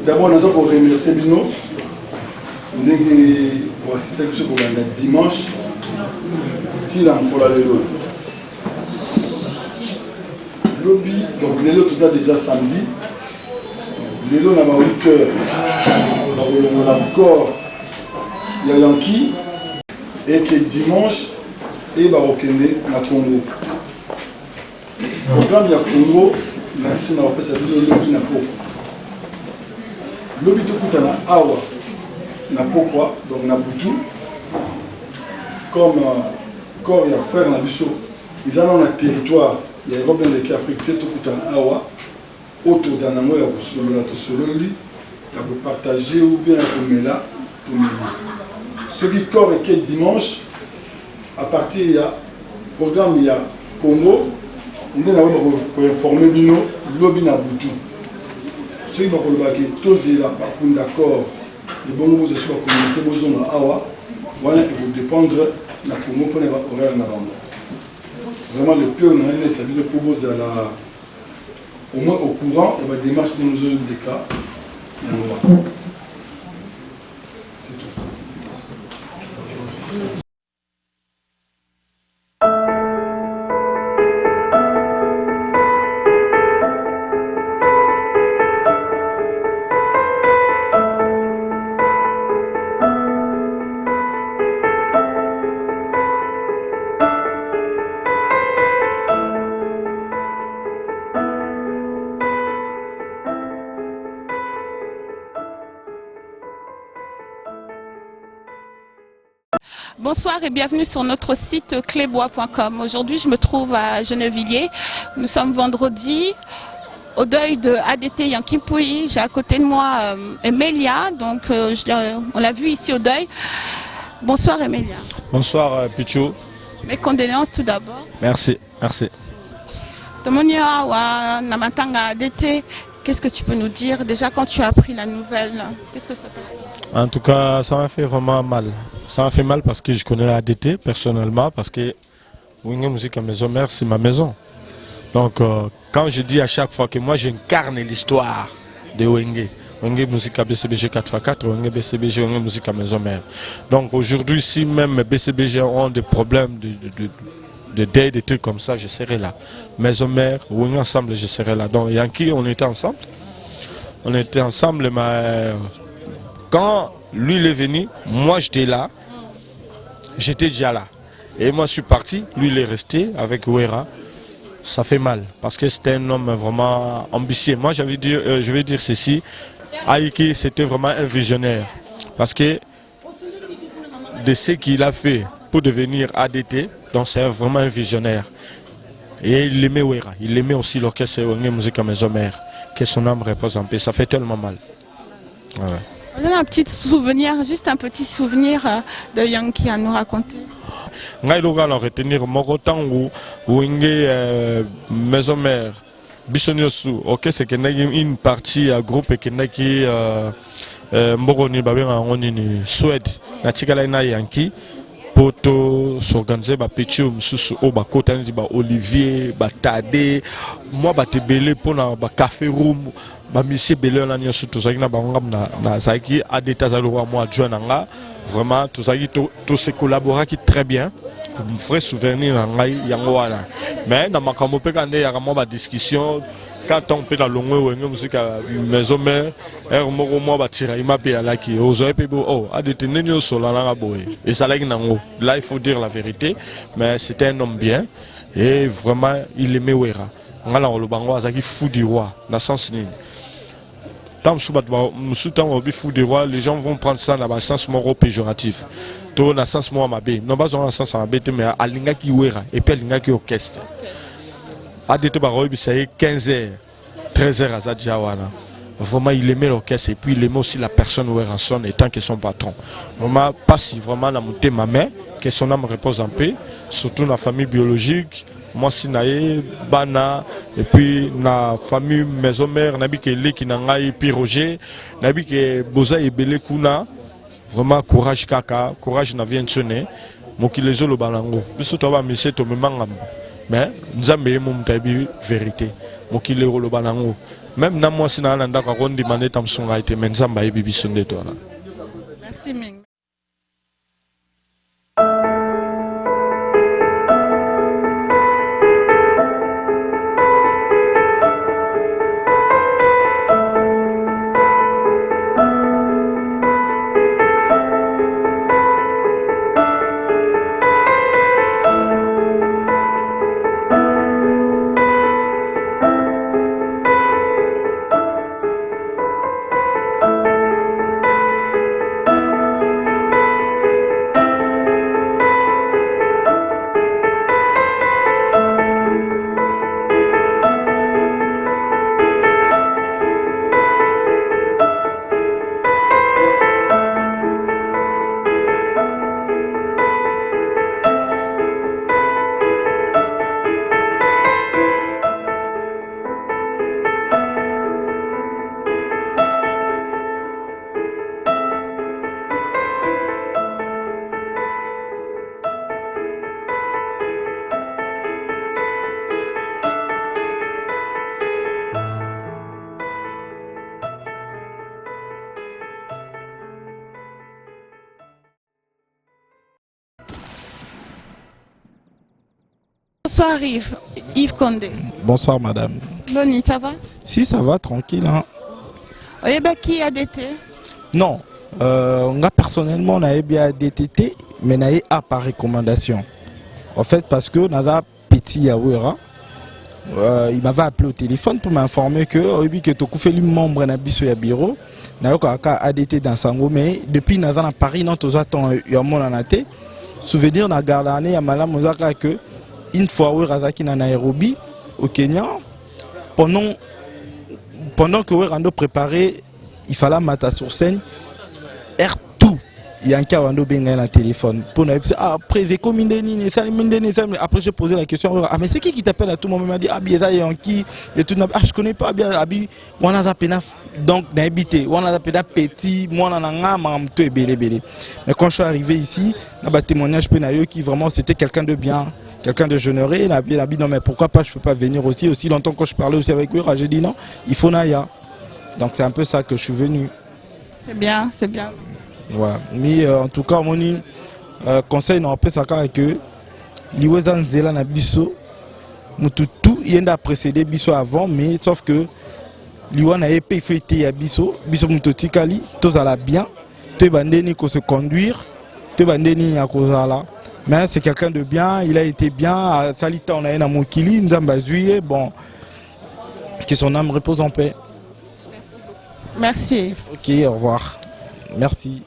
d'abord nous avons remercié Bino. Nous avons assisté pour le dimanche. Il a encore la lelo. Lobby, donc lelo tout ça déjà samedi. Lelo n'a pas 8 heures. On a encore il y a Yankee et que dimanche et Barokende na Congo. Le programme ya Congo, il a essayé de faire lobby na Poko. Lobby tout coûte na Awa na Poko, donc na Boutou. Comme corps et frère na Bisso, ils ont un territoire, il y a Europe dans les Afrique, tout coûte na Awa. Autres zanango ya solo la to solo li, ya partager ou bien comme là, tout le ce qui corps et qui dimanche, à partir il y a programme il y a Congo, on est informer Bino, lobby na Boutou. Ceux qui vont le tous là par contre d'accord, les bons vous sur la communauté besoin à Awa, voilà et vous dépendre la Congo pour les horaires na bande. Vraiment le plus on a ça veut proposer à la au moins au courant et la démarche de nos autres des cas. C'est tout. Bonsoir et bienvenue sur notre site clébois.com. Aujourd'hui, je me trouve à Gennevilliers. Nous sommes vendredi au deuil de ADT Yankimpouyi. J'ai à côté de moi Emelia, donc on l'a vu ici au deuil. Bonsoir Emelia. Bonsoir Pichou. Mes condoléances tout d'abord. Merci, merci. Tomonia wa Namatanga ADT, qu'est-ce que tu peux nous dire déjà quand tu as appris la nouvelle? Qu'est-ce que ça t'a fait? En tout cas, ça m'a fait vraiment mal. Ça m'a fait mal parce que je connais la ADT personnellement, parce que Wenge Musique à Maison Mère, c'est ma maison. Donc, quand je dis à chaque fois que moi j'incarne l'histoire de Wenge Musique à BCBG 4x4, Wenge BCBG, Wenge Musique à Maison Mère. Donc aujourd'hui, si même BCBG ont des problèmes de deuil, des trucs comme ça, je serai là. Maison Mère, Wenge ensemble, je serai là. Donc, Yankee, on était ensemble. On était ensemble, mais quand lui il est venu, moi j'étais là, j'étais déjà là. Et moi je suis parti, lui il est resté avec Ouera. Ça fait mal, parce que c'était un homme vraiment ambitieux. Moi je vais dire ceci, Aïki c'était vraiment un visionnaire. Parce que de ce qu'il a fait pour devenir ADT, donc c'est vraiment un visionnaire. Et il aimait Ouera, il aimait aussi l'orchestre Wenge Musique à Maison Mère, que son âme repose en paix. Ça fait tellement mal. Ouais. On a un petit souvenir, juste un petit souvenir de Yankee à nous raconter. Ngai loga la retenir moko tangu Wenge Maison Mère bisonyosu ok c'est que une partie à groupe qui n'a qui mbokoni babenga ngoni ni Suède na tikala na Yankee poto s'organiser ba petit mususu o ba kotani ba Olivier ba Tade moi ba tebele pona ba café room ba monsieur belé na nyosu to zaki na bango na zaki a d'état za loi moi adjoint nga vraiment to zaki to se collaborer qui très bien me ferait souvenir ngai yango wana mais na makambo pe kande ya kama ba discussion quand on peut la longue Wenge Musique à Maison Mère moko moi ba tira ima pe alaki ozo pe oh a détenir nyo sola na boye et ça lagi nango là il faut dire la vérité mais c'était un homme bien et vraiment il aimait Ouera ngala lo bango azaki fou du roi na sens nini tant fou du roi les gens vont prendre ça dans le sens moro péjoratif to na sens moi mabe non pas dans le sens mabe mais alinga ki Ouera et puis alinga ki orchestre ADT Baroy Bissaye 15h 13h à Zadjawana. Vraiment il aimait l'orchestre et puis il aimait aussi la personne Oueranson étant que son patron. Vraiment pas si vraiment la montée ma mère que son âme repose en paix, surtout dans la famille biologique. Moi si nae bana et puis na famille Maison Mère nabi ke leki nangai puis Roger nabi ke boza ebele kuna. Vraiment courage kaka, courage na vient sonner. Mokilezo lo balango. Biso to ba monsieur to memanga. Mais nous avons une vérité. Mokile Rolo Banango. même na moi si na landa ka kondi mane tam songa ite menzamba yebi biso nde to ala. Merci Ming. Bonsoir Yves, Yves Condé. Bonsoir madame. Boni, ça va? Si ça va, tranquille. Hein. Qui a ADT? Non, personnellement on a bien DTT, mais on a par recommandation. En fait, parce que on a petit Yawera, il m'avait appelé au téléphone pour m'informer que tu as fait le membre de la bureau, on a ADT dans Sango, mais depuis qu'on à Paris, nous avons eu souvenir, on a gardé à Malam que une fois où Razaki na Nairobi au Kenya, pendant que Rando préparé, il fallait mettre sur scène air tout. Il y a un cas où on a un téléphone. Après j'ai commis après j'ai posé la question, ah mais c'est qui t'appelle à tout moment? Il m'a dit ah bien Yankee et tout, ah je connais pas bien abi on a peine donc n'habité on a peine petit moi on a un tout belé. Mais quand je suis arrivé ici, on a témoignage penayo qui vraiment c'était quelqu'un de bien. Quelqu'un de généreux, il a dit non mais pourquoi pas, je peux pas venir aussi longtemps que je parlais aussi avec lui, j'ai dit non, il faut Naya. Donc c'est un peu ça que je suis venu. C'est bien, c'est bien. Ouais. Mais en tout cas, mon conseil non peut ça que l'Iwezan Zela na biso, tout il y a précédé biso avant, mais sauf que l'Iwa na épée il faut être biso mutotikali, tous à la bien, te bandeni ko se conduire, te bandeni à cause là. Mais c'est quelqu'un de bien, il a été bien. À Salita, on a un Mokili, Nzamba Zuye, bon, que son âme repose en paix. Merci. Ok, au revoir. Merci.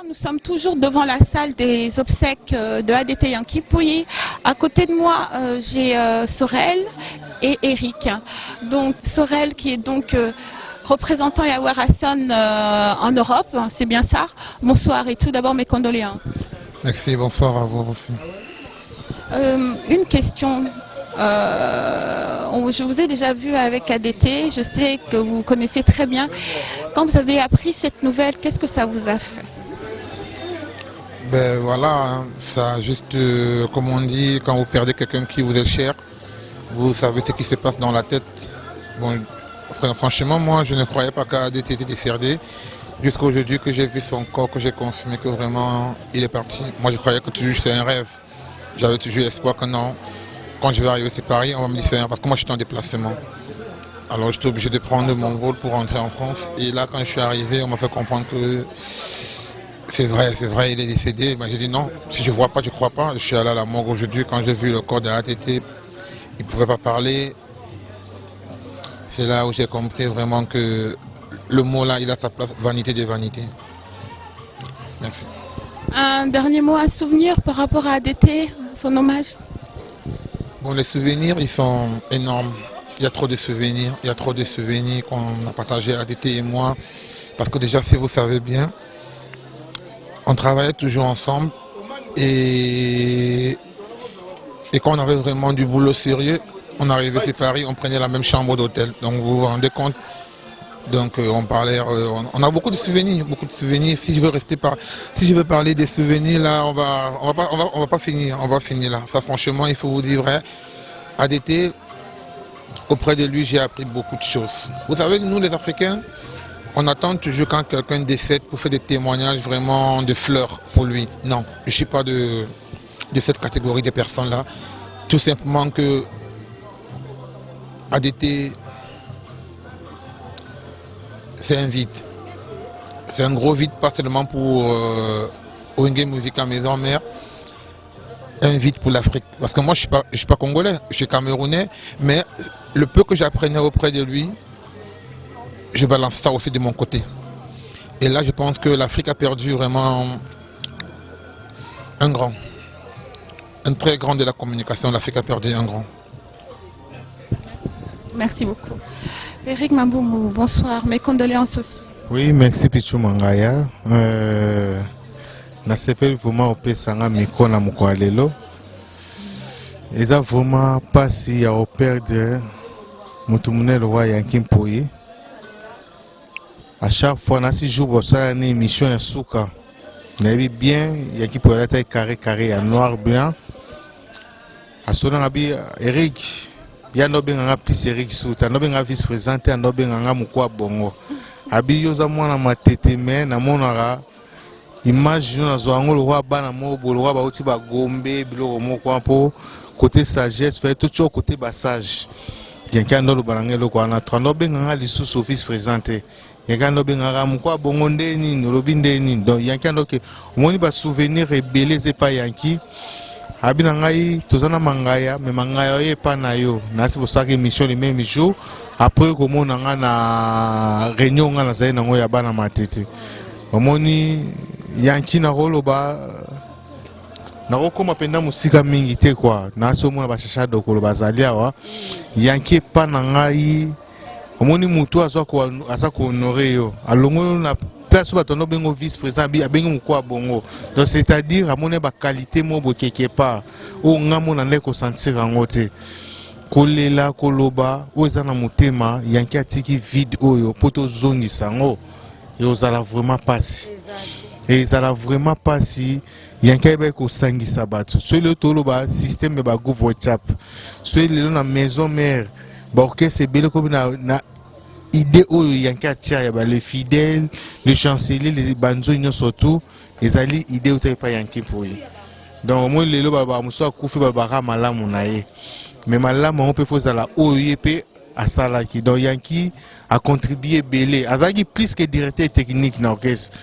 Nous sommes toujours devant la salle des obsèques de ADT Yankipuyi. À côté de moi, j'ai Sorel et Eric. Donc Sorel qui est donc représentant Yawar Hassan en Europe, c'est bien ça. Bonsoir et tout d'abord mes condoléances. Merci, bonsoir à vous aussi. Une question. Je vous ai déjà vu avec ADT, je sais que vous connaissez très bien. Quand vous avez appris cette nouvelle, qu'est-ce que ça vous a fait? Ben voilà, hein, ça juste, comme on dit, quand vous perdez quelqu'un qui vous est cher, vous savez ce qui se passe dans la tête. Bon, franchement, moi, je ne croyais pas qu'ADT était décédé. Jusqu'à aujourd'hui que j'ai vu son corps, que j'ai consommé, que vraiment, il est parti. Moi, je croyais que toujours c'était un rêve. J'avais toujours espoir que non. Quand je vais arriver à Paris, on va me dire c'est un... Parce que moi, j'étais en déplacement. Alors, j'étais obligé de prendre mon vol pour rentrer en France. Et là, quand je suis arrivé, on m'a fait comprendre que c'est vrai, il est décédé. Ben, j'ai dit non, si je ne vois pas, je ne crois pas. Je suis allé à la morgue aujourd'hui, quand j'ai vu le corps de ADT, il ne pouvait pas parler. C'est là où j'ai compris vraiment que le mot là, il a sa place, vanité de vanité. Merci. Un dernier mot, un souvenir par rapport à ADT, son hommage? Bon, les souvenirs, ils sont énormes. Il y a trop de souvenirs. Il y a trop de souvenirs qu'on a partagés, ADT et moi. Parce que déjà, si vous savez bien, on travaillait toujours ensemble. Et Et quand on avait vraiment du boulot sérieux, on arrivait sur Paris, on prenait la même chambre d'hôtel. Donc vous vous rendez compte. Donc on parlait, on a beaucoup de souvenirs, Si je veux parler des souvenirs là, on va pas finir, là. Ça franchement, il faut vous dire vrai. ADT, auprès de lui, j'ai appris beaucoup de choses. Vous savez, nous les Africains, on attend toujours quand quelqu'un décède pour faire des témoignages vraiment de fleurs pour lui. Non, je ne suis pas de cette catégorie de personnes-là. Tout simplement que ADT, c'est un vide. C'est un gros vide, pas seulement pour Wenge Musica Maison Mère, un vide pour l'Afrique. Parce que moi, je ne suis pas congolais, je suis camerounais, mais le peu que j'apprenais auprès de lui, je balance ça aussi de mon côté. Et là, je pense que l'Afrique a perdu vraiment un très grand de la communication. L'Afrique a perdu un grand. Merci beaucoup. Eric Mamboumou, bonsoir. Mes condoléances aussi. Oui, merci Pichou Mangaya. Na sepel vraiment opesanga micro na mukwalelo. Eza vraiment pasi ya operdre mutumunelo wa Yankimpoyi. À chaque fois, on a 6 jours pour ça, une émission à Souka. On a vu bien, il y a qui peut être carré, en noir blanc. À son avis, Eric, il y a un petit Eric Souta, un vice-président, un Mukwa Bongo. Abi yoza mwana matete mais na monara image na zoango le roi bana mo bo le roi ba oti ba gombe biloko moko po côté sagesse fait tout sur côté bassage. Yanka ndo lo banangelo ko na 30 benga lisusu office présenté. Yanka ndo benga mukwa bongo ndeni lobi ndeni donc yanka ndo ke moni ba souvenir rebelle c'est pas yanki. Abi na ngai tozana mangaya mais mangaya ye pa na yo na c'est pour ça que mission le même jour. Après comment on a na réunion on a zaina ngo ya bana matete omoni yanki na roloba na kokoma penda musika mingi te kwa na so mona ba shasha dokolo bazali awa yanki pa na ngai omoni mutu azwa ko asa ko honorer yo alongo na place ba tono bengo vice président bi abengo mukwa bongo donc c'est-à-dire amone ba qualité mo bo quelque part o ngamo na ndeko sentir ngote kolela koloba oza na motema yanki atiki vide oyo poto zongi sango et ozala vraiment pasi et ezala vraiment pasi yanki ba ko sangisa bato so le toloba système ba groupe WhatsApp so le na maison mère ba orchestre bele ko na idée oyo yanki atia ya ba les fidèles les chanceliers les banzo nyo surtout ezali idée oyo pa yanki poyi donc moi lelo ba muso akufi ba malamu na ye. Mais malamu on peut faire la OIP à Salaki. Donc Yanki a contribué belé. Azaki plus que directeur technique dans l'orchestre.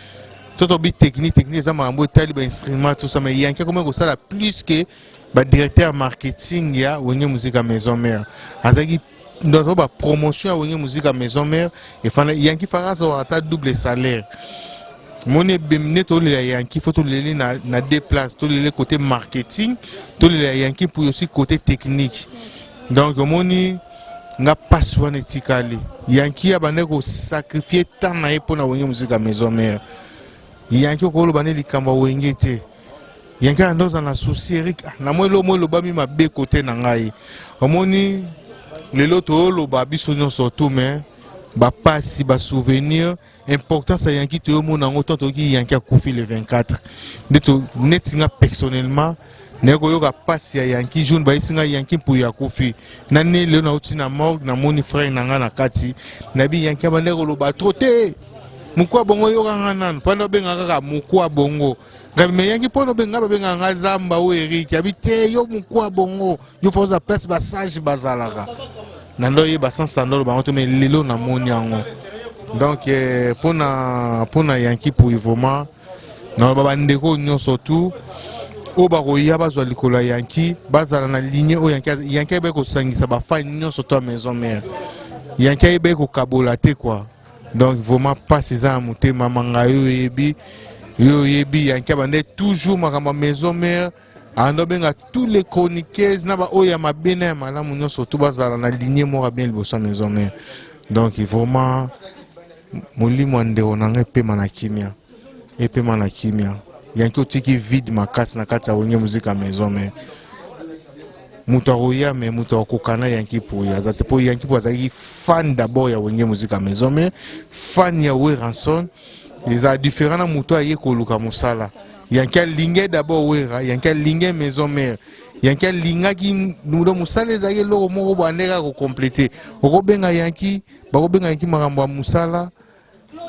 Tout objet technique, ça m'a embêté les instruments tout ça. Mais Yanki comment ça la plus que directeur marketing ya Wenge Musica Maison Mère. Azaki dans la promotion à Wenge Musica Maison Mère et Yanki fera ça double salaire. Mon ebemne to le Yanki faut to le na deux places to le côté marketing to le Yanki pour aussi côté technique donc moni nga paswa netikali Yanki abane ko sacrifier tant na pour na Wenge Musica Maison Mère Yanki ko lo bane likamba Wenge te Yanki andoza na souci Eric na mo lo ba mi mabe côté na ngai moni lelo to lo ba biso nyonso tout mais ba pasi ba souvenir important ça yanki te mo na ngoto to ki yanki akufi le 24 neto netinga personnellement neko yoka pasi ya yanki jour ba isinga yanki pour yakufi na ne le na uti na morgue na moni frère na nga na kati na bi yanki abande ko lo ba troté mukwa bongo yoka ngana pano benga kaka mukwa bongo ngame yanki pono benga benga nga zamba o Eric abite yo mukwa bongo yo foza place ba sage bazalaka nando ye ba 100 dollars ba ngoto mais lelo na moni yango. Donc pour na yanki pour vraiment na baba ndeko nyonso tout o ba roya bazwa likola yanki bazala na ligne o yanki be ko sangisa ba fa nyonso to maison mère yanki be ko kabola te quoi donc vraiment pas ces amoute mama yo yebi yanki bande toujours makamba maison mère ando benga tous les chroniqueuses na ba o ya mabena ya malamu nyonso to bazala na ligne mo bien liboso maison mère donc vraiment molimo ndeko nanga epema na kimia yanki otiki vide makasi na kati ya Wenge Musica Maison Mère. moto akoya mais moto akokana yanki po ya te po yanki po azali fan d'abord ya wenge musique à maison mais fan ya Weranson les a différents moto aye koluka musala yanki alinge d'abord wera yanki alinge maison mère yanki alinga ki mudo musala ezali loko moko bandeka ko compléter okobenga yanki makambo ya musala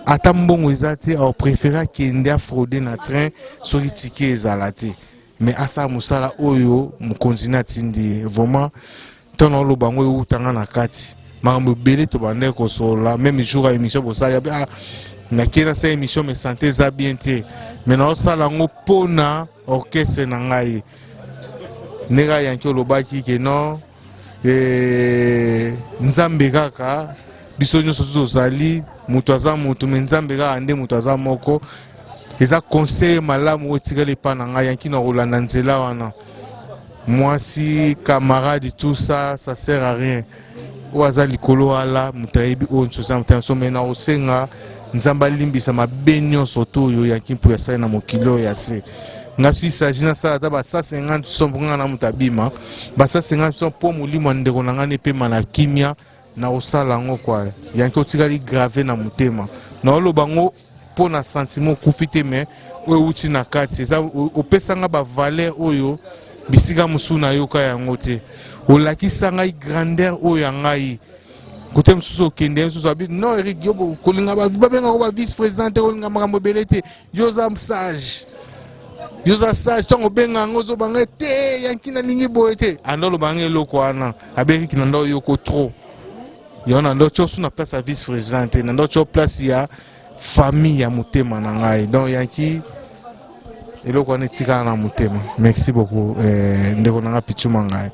ata mbongo ezate au préférer kende a frauder na train soki ticket ezala te mais asa musala oyo mukonzi na tindi vraiment tono lo bango utanga na kati makambo belé to bande ko sola même jour à émission pour ça ya na kena sa émission mais santé za bien te mais na sala ngo pona orchestre na ngai nega yanki lo baki ke non nzambe kaka biso nyoso tozali mutu aza mutu me nzambe kaka ande mutu aza moko eza conseil malamu otikali pa na ngai yanki na kolanda nzela wana mwasi camarade tout ça ça sert à rien oaza likolo ala mutu ayebi oyo nsosa mutanso me na osenga nzamba limbisa mabe nyonso to oyo yanki mpo yasali na mokili oyo ya se nga si s'agit na sala ata ba 150 so mpo nga na mutu abima ba 150 so mpo molimo ya ndeko na ngai nepema na kimia na osala yango kwa yanki otikali grave na motema na oloba ngo mpo na sentiment okufi te me oyo uti na kati eza opesanga bavaler oyo bisika mosusu nayoka yango te olakisa ngai grandeur oyo ya ngai kote mosusu okende mosusu abi non Eric yo kolinga babengako ba vice président te kolinga makambo ebele te yo oza sage ntango obenga yango ozobanga te yanki nalingi boye te anda olobanga eloko wana aberiki na nda oyoko trop yo na ndo tiosu na place ya vice président te na ndo tio place ya famille ya motema na ngai donc yanki eloko wana etikala na motema merci beaucoup ndeko na nga Pichuma ngai